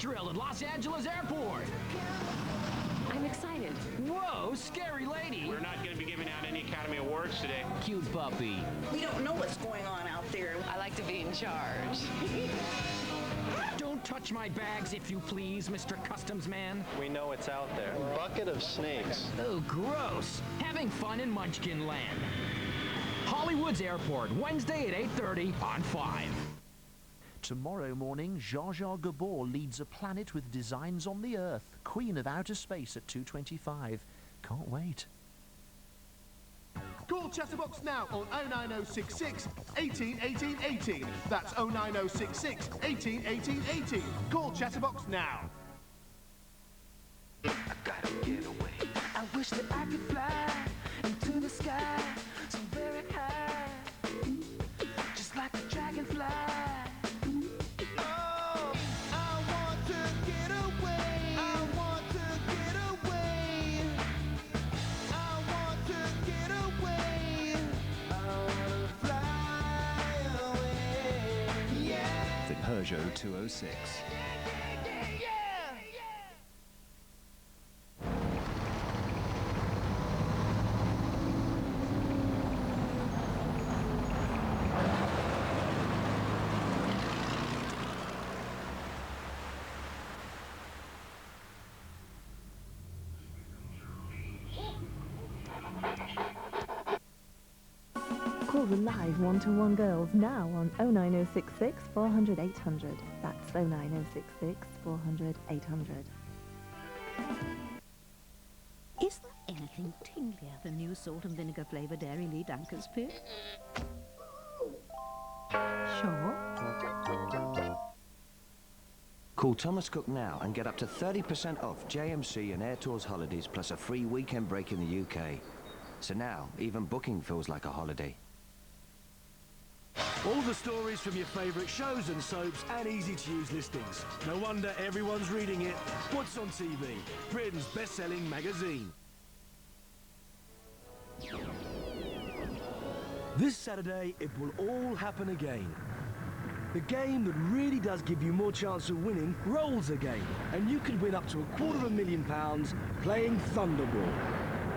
drill at Los Angeles Airport. I'm excited. Whoa, scary lady. We're not going to be giving out any Academy Awards today. Cute puppy. We don't know what's going on out there. I like to be in charge. Don't touch my bags, if you please, Mr. Customs Man. We know what's out there. Bucket of snakes. Oh, gross. Having fun in Munchkin Land. Hollywood's Airport, Wednesday at 8:30 on 5. Tomorrow morning, Jar Jar Gabor leads a planet with designs on the Earth, Queen of Outer Space at 2:25. Can't wait. Call Chatterbox now on 09066 18 18 18. That's 09066 18 18 18. Call Chatterbox now. I gotta get away. I wish that I could fly into the sky so very high, just like a dragonfly. Oh, I want to get away. I want to get away. I want to get away. I want to fly away. Yeah. The Peugeot 206. Call the live one-to-one girls now on 09066 400 800. That's 09066 400 800. Is there anything tinglier than new salt and vinegar flavoured Dairy Lee Dunker's Pit? Sure. Call Thomas Cook now and get up to 30% off JMC and Air Tours holidays plus a free weekend break in the UK. So now, even booking feels like a holiday. All the stories from your favourite shows and soaps and easy-to-use listings. No wonder everyone's reading it. What's on TV? Britain's best-selling magazine. This Saturday, it will all happen again. The game that really does give you more chance of winning rolls again, and you can win up to £250,000 playing Thunderball.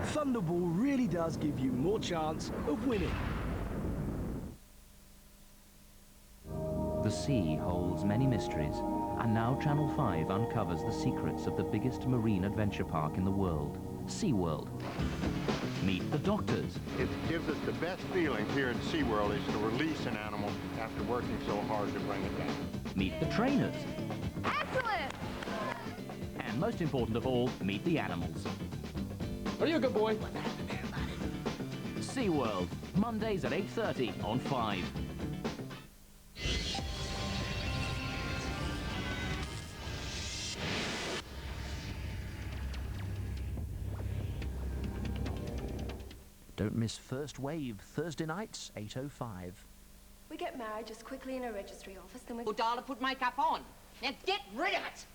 Thunderball really does give you more chance of winning. The sea holds many mysteries, and now Channel 5 uncovers the secrets of the biggest marine adventure park in the world, SeaWorld. Meet the doctors. It gives us the best feeling here in SeaWorld is to release an animal after working so hard to bring it down. Meet the trainers. Excellent! And most important of all, meet the animals. Are you a good boy? SeaWorld, Mondays at 8:30 on 5. Don't miss First Wave, Thursday nights, 8:05. We get married just quickly in a registry office, then we... Oh, darling, put makeup on. Now get rid of it!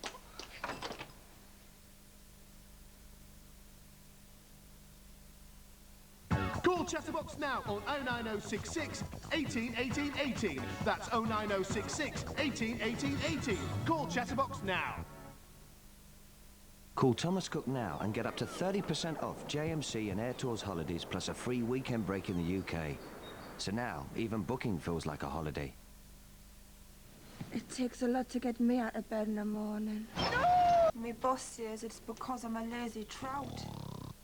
Call Chatterbox now on 09066 18 18 18. That's 09066 18 18 18. Call Chatterbox now. Call Thomas Cook now and get up to 30% off JMC and Air Tours holidays plus a free weekend break in the UK. So now, even booking feels like a holiday. It takes a lot to get me out of bed in the morning. My boss says it's because I'm a lazy trout.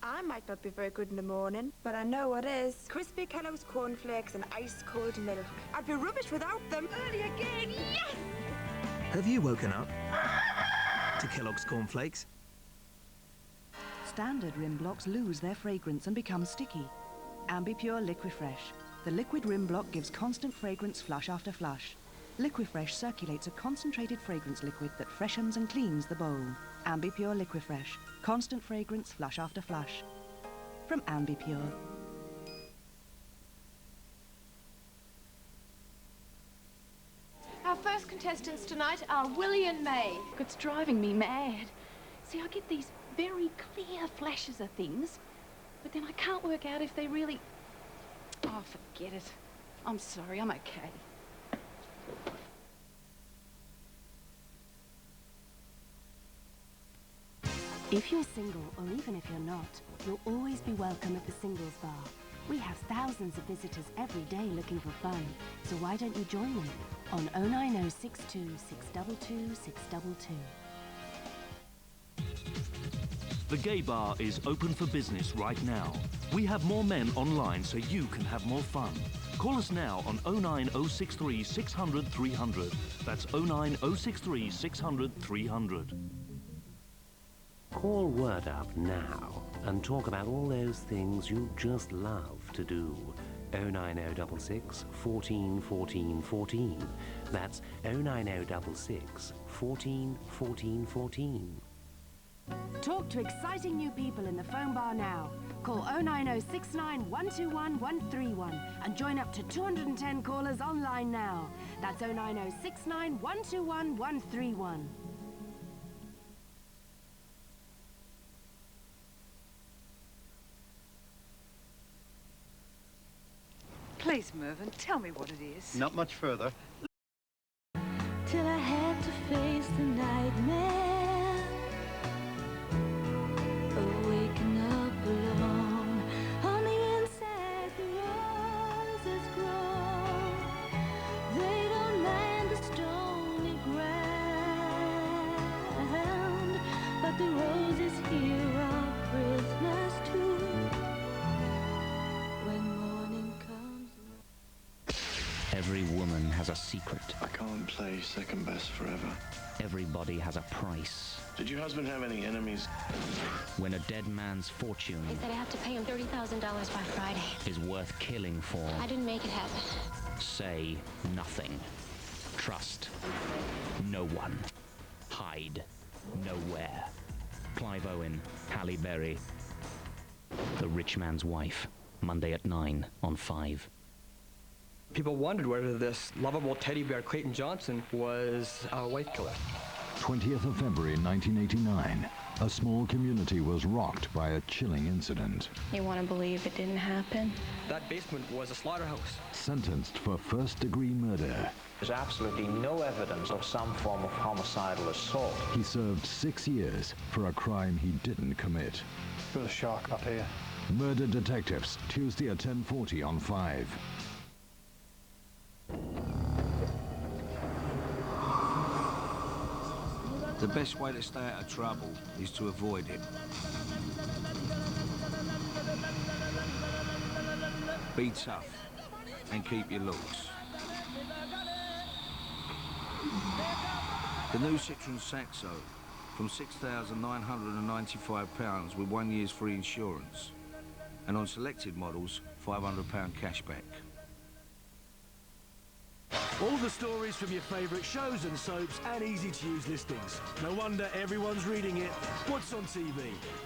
I might not be very good in the morning, but I know what is. Crispy Kellogg's cornflakes and ice-cold milk. I'd be rubbish without them. Early again, yes! Have you woken up to Kellogg's cornflakes? Standard rim blocks lose their fragrance and become sticky. Ambipure Liquifresh. The liquid rim block gives constant fragrance flush after flush. Liquifresh circulates a concentrated fragrance liquid that freshens and cleans the bowl. Ambipure Liquifresh. Constant fragrance flush after flush. From Ambipure. Our first contestants tonight are Willie and May. It's driving me mad. See, I get these very clear flashes of things, but then I can't work out if they really... Oh, forget it. I'm sorry, I'm okay. If you're single, or even if you're not, you'll always be welcome at the Singles Bar. We have thousands of visitors every day looking for fun, so why don't you join them on 09062 622 622. The Gay Bar is open for business right now. We have more men online so you can have more fun. Call us now on 09063 600 300. That's 09063 600 300. Call Word Up now and talk about all those things you just love to do. 09066 14 14 14. That's 09066 14 14 14. Talk to exciting new people in the phone bar now. Call 09069 121 131 and join up to 210 callers online now. That's 09069 121 131. Please, Mervyn, tell me what it is. Not much further. Till I had to face the nightmare of waking up alone. On the inside, the roses grow. They don't mind the stony ground, but the roses here are Christmas too. When morning comes. Every woman has a secret. I can't play second best forever. Everybody has a price. Did your husband have any enemies? When a dead man's fortune He said I have to pay him $30,000 by Friday. is worth killing for, I didn't make it happen. say nothing. Trust no one. Hide nowhere. Clive Owen, Halle Berry. The Rich Man's Wife. Monday at 9 on 5. People wondered whether this lovable teddy bear Clayton Johnson was a wife killer. 20th of February 1989. A small community was rocked by a chilling incident. You want to believe it didn't happen? That basement was a slaughterhouse. Sentenced for first-degree murder. There's absolutely no evidence of some form of homicidal assault. He served 6 years for a crime he didn't commit. There's a shark up here. Murder Detectives, Tuesday at 10:40 on 5. The best way to stay out of trouble is to avoid it. Be tough and keep your looks. The new Citroen Saxo from £6,995 with 1 year's free insurance. And on selected models, £500 cashback. All the stories from your favourite shows and soaps and easy-to-use listings. No wonder everyone's reading it. What's on TV?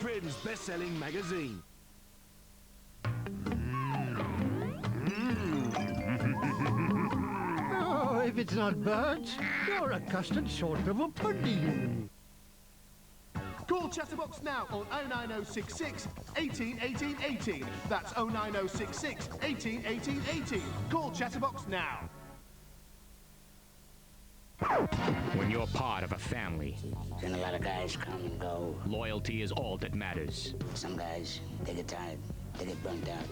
Britain's best-selling magazine. Oh, if it's not birds, you're a custard sort of a pudding. Call Chatterbox now on 09066 18 18 18. That's 09066 18 18 18. Call Chatterbox now. When you're part of a family, Then a lot of guys come and go. loyalty is all that matters. Some guys, they get tired. They get burnt out.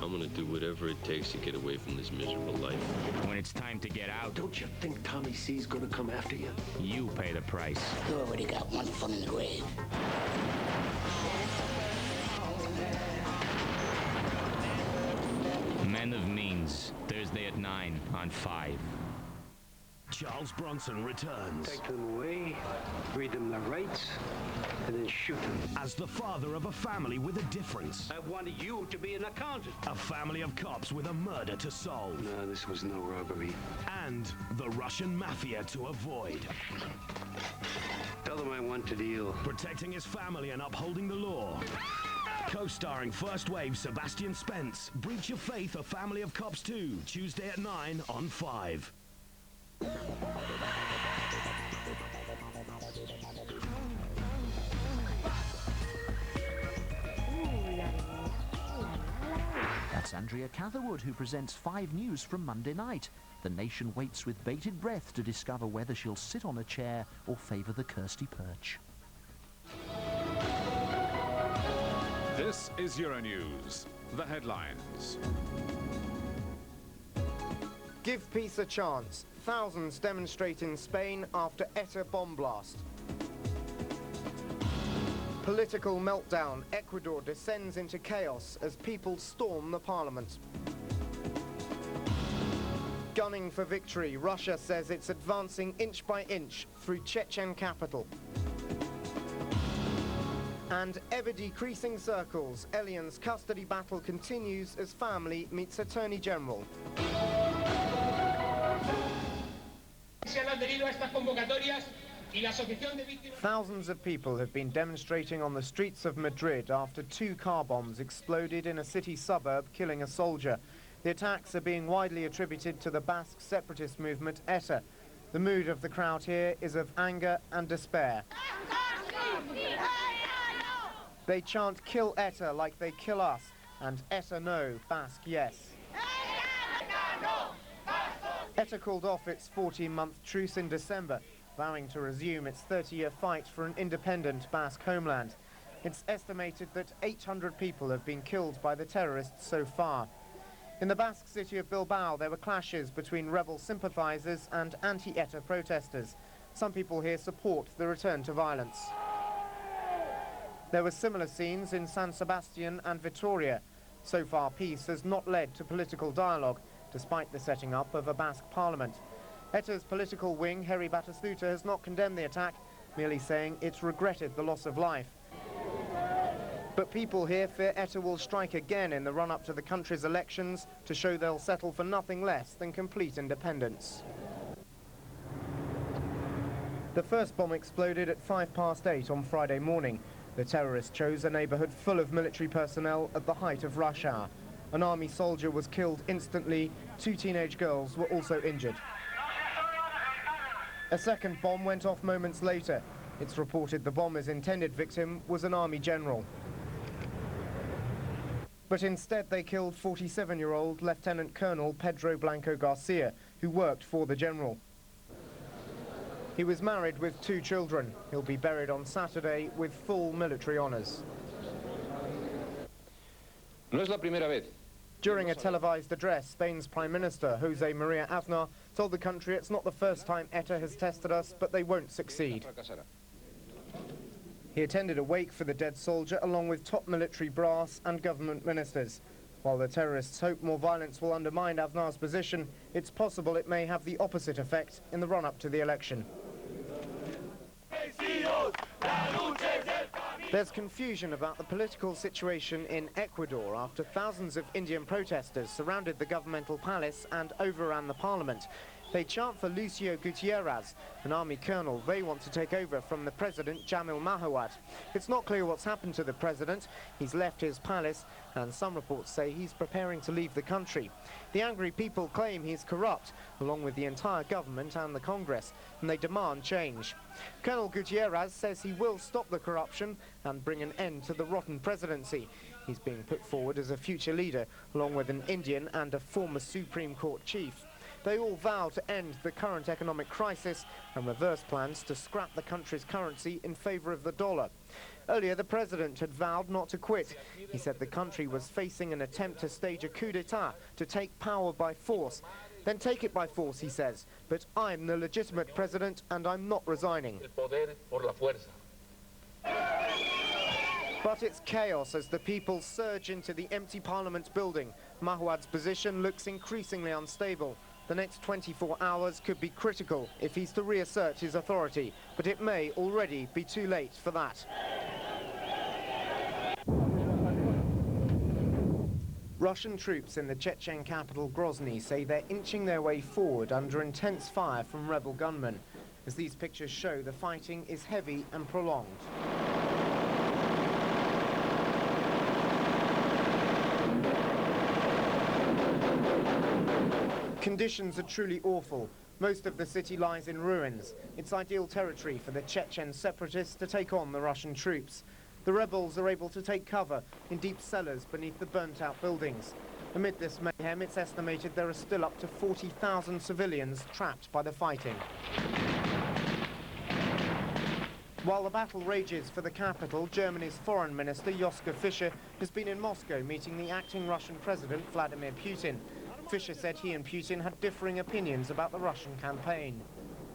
I'm gonna do whatever it takes to get away from this miserable life. When it's time to get out, Don't you think Tommy C's gonna come after you? you pay the price. You already got one foot in the grave. Men of Means, Thursday at 9 on 5. Charles Bronson returns. Take them away, read them their rights, and then shoot them. As the father of a family with a difference. I wanted you to be an accountant. A family of cops with a murder to solve. No, this was no robbery. And the Russian mafia to avoid. Tell them I want to deal. Protecting his family and upholding the law. Co-starring First Wave Sebastian Spence. Breach of Faith, A Family of Cops 2. Tuesday at 9 on 5. That's Andrea Catherwood, who presents 5 News from Monday night. The nation waits with bated breath to discover whether she'll sit on a chair or favour the Kirsty perch. This is Euronews. The headlines. Give peace a chance. Thousands demonstrate in Spain after ETA bomb blast. Political meltdown. Ecuador descends into chaos as people storm the parliament. Gunning for victory. Russia says it's advancing inch by inch through Chechen capital. And ever-decreasing circles. Elian's custody battle continues as family meets Attorney General. Thousands of people have been demonstrating on the streets of Madrid after 2 car bombs exploded in a city suburb, killing a soldier. The attacks are being widely attributed to the Basque separatist movement ETA. The mood of the crowd here is of anger and despair. They chant "Kill ETA" like they kill us, and ETA no, Basque yes. ETA called off its 14-month truce in December, vowing to resume its 30-year fight for an independent Basque homeland. It's estimated that 800 people have been killed by the terrorists so far. In the Basque city of Bilbao, there were clashes between rebel sympathizers and anti-ETA protesters. Some people here support the return to violence. There were similar scenes in San Sebastian and Vitoria. So far, peace has not led to political dialogue, despite the setting up of a Basque parliament. ETA's political wing, Herri Batistuta, has not condemned the attack, merely saying it's regretted the loss of life. But people here fear ETA will strike again in the run-up to the country's elections to show they'll settle for nothing less than complete independence. The first bomb exploded at 8:05 on Friday morning. The terrorists chose a neighborhood full of military personnel at the height of rush hour. An army soldier was killed instantly. 2 teenage girls were also injured. A second bomb went off moments later. It's reported the bomber's intended victim was an army general. But instead they killed 47-year-old Lieutenant Colonel Pedro Blanco Garcia, who worked for the general. He was married with 2 children. He'll be buried on Saturday with full military honours. No es la primera vez. During a televised address, Spain's Prime Minister, José María Aznar, told the country it's not the first time ETA has tested us, but they won't succeed. He attended a wake for the dead soldier along with top military brass and government ministers. While the terrorists hope more violence will undermine Aznar's position, it's possible it may have the opposite effect in the run-up to the election. There's confusion about the political situation in Ecuador after thousands of Indian protesters surrounded the governmental palace and overran the parliament. They chant for Lucio Gutierrez, an army colonel they want to take over from the president, Jamil Mahuad. It's not clear what's happened to the president. He's left his palace, and some reports say he's preparing to leave the country. The angry people claim he's corrupt, along with the entire government and the Congress, and they demand change. Colonel Gutierrez says he will stop the corruption and bring an end to the rotten presidency. He's being put forward as a future leader, along with an Indian and a former Supreme Court chief. They all vow to end the current economic crisis and reverse plans to scrap the country's currency in favour of the dollar. Earlier, the president had vowed not to quit. He said the country was facing an attempt to stage a coup d'etat to take power by force. Then take it by force, he says. But I'm the legitimate president and I'm not resigning. But it's chaos as the people surge into the empty parliament building. Mahuad's position looks increasingly unstable. The next 24 hours could be critical if he's to reassert his authority, but it may already be too late for that. Russian troops in the Chechen capital Grozny say they're inching their way forward under intense fire from rebel gunmen. As these pictures show, the fighting is heavy and prolonged. Conditions are truly awful. Most of the city lies in ruins. It's ideal territory for the Chechen separatists to take on the Russian troops. The rebels are able to take cover in deep cellars beneath the burnt-out buildings. Amid this mayhem, it's estimated there are still up to 40,000 civilians trapped by the fighting. While the battle rages for the capital, Germany's Foreign Minister Joschka Fischer has been in Moscow meeting the acting Russian President Vladimir Putin. Fischer said he and Putin had differing opinions about the Russian campaign.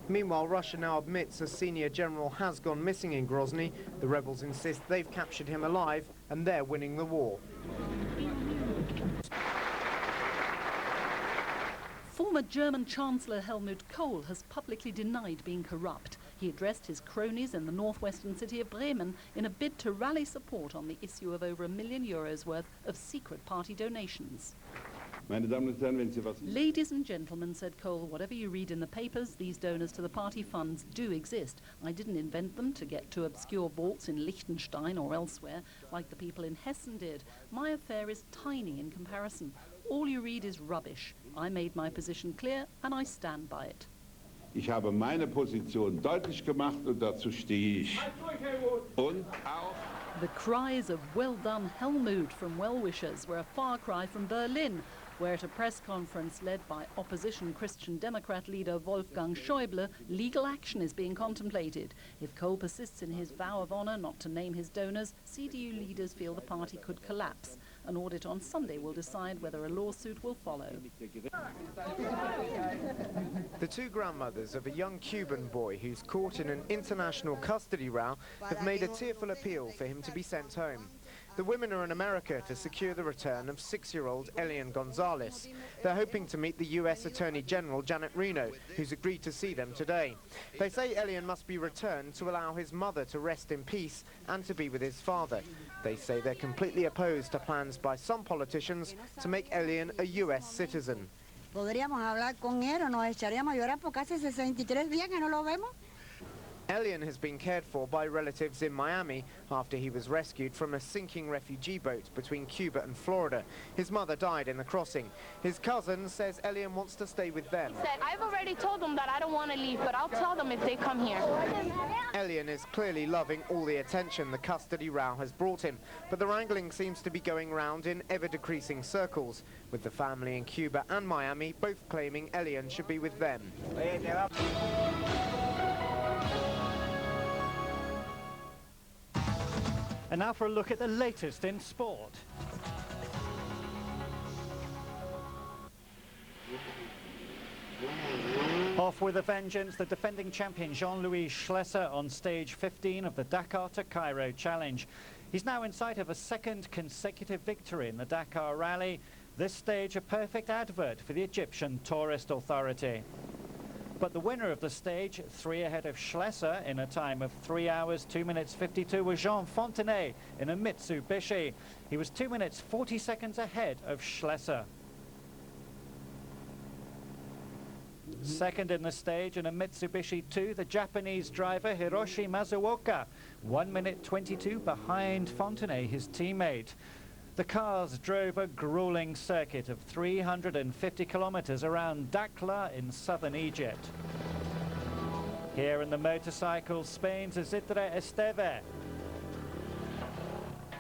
Meanwhile, Russia now admits a senior general has gone missing in Grozny. The rebels insist they've captured him alive and they're winning the war. Former German Chancellor Helmut Kohl has publicly denied being corrupt. He addressed his cronies in the northwestern city of Bremen in a bid to rally support on the issue of over €1 million worth of secret party donations. Ladies and gentlemen, said Kohl, whatever you read in the papers, these donors to the party funds do exist. I didn't invent them to get to obscure vaults in Liechtenstein or elsewhere, like the people in Hessen did. My affair is tiny in comparison. All you read is rubbish. I made my position clear and I stand by it. Ich habe meine Position deutlich gemacht und dazu stehe ich. Und auch the cries of "Well done, Helmut" from well-wishers were a far cry from Berlin, where at a press conference led by opposition Christian Democrat leader Wolfgang Schäuble, legal action is being contemplated. If Kohl persists in his vow of honor not to name his donors, CDU leaders feel the party could collapse. An audit on Sunday will decide whether a lawsuit will follow. The two grandmothers of a young Cuban boy who's caught in an international custody row have made a tearful appeal for him to be sent home. The women are in America to secure the return of 6-year-old Elian Gonzalez. They're hoping to meet the US Attorney General Janet Reno, who's agreed to see them today. They say Elian must be returned to allow his mother to rest in peace and to be with his father. They say they're completely opposed to plans by some politicians to make Elian a US citizen. Podríamos hablar con él o nos echaríamos a llorar porque hace 63 días que no lo vemos. Elian has been cared for by relatives in Miami after he was rescued from a sinking refugee boat between Cuba and Florida. His mother died in the crossing. His cousin says Elian wants to stay with them. I've already told them that I don't want to leave, but I'll tell them if they come here. Elian is clearly loving all the attention the custody row has brought him, but the wrangling seems to be going round in ever-decreasing circles, with the family in Cuba and Miami both claiming Elian should be with them. And now for a look at the latest in sport. Off with a vengeance, the defending champion Jean-Louis Schlesser on stage 15 of the Dakar to Cairo Challenge. He's now in sight of a second consecutive victory in the Dakar Rally. This stage a perfect advert for the Egyptian Tourist Authority. But the winner of the stage, 3 ahead of Schlesser in a time of 3 hours, 2 minutes 52, was Jean Fontenay in a Mitsubishi. He was 2 minutes 40 seconds ahead of Schlesser. Second in the stage in a Mitsubishi 2, the Japanese driver Hiroshi Mazuoka, 1 minute 22 behind Fontenay, his teammate. The cars drove a grueling circuit of 350 kilometers around Dakhla in southern Egypt. Here in the motorcycle, Spain's Isidre Esteve.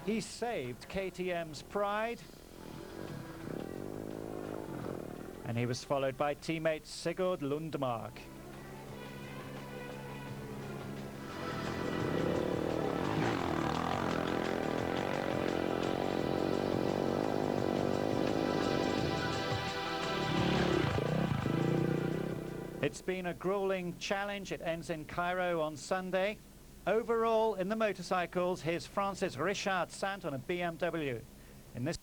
He saved KTM's pride. And he was followed by teammate Sigurd Lundmark. It's been a grueling challenge. It ends in Cairo on Sunday. Overall, in the motorcycles, here's Francis Richard Sant on a BMW. In this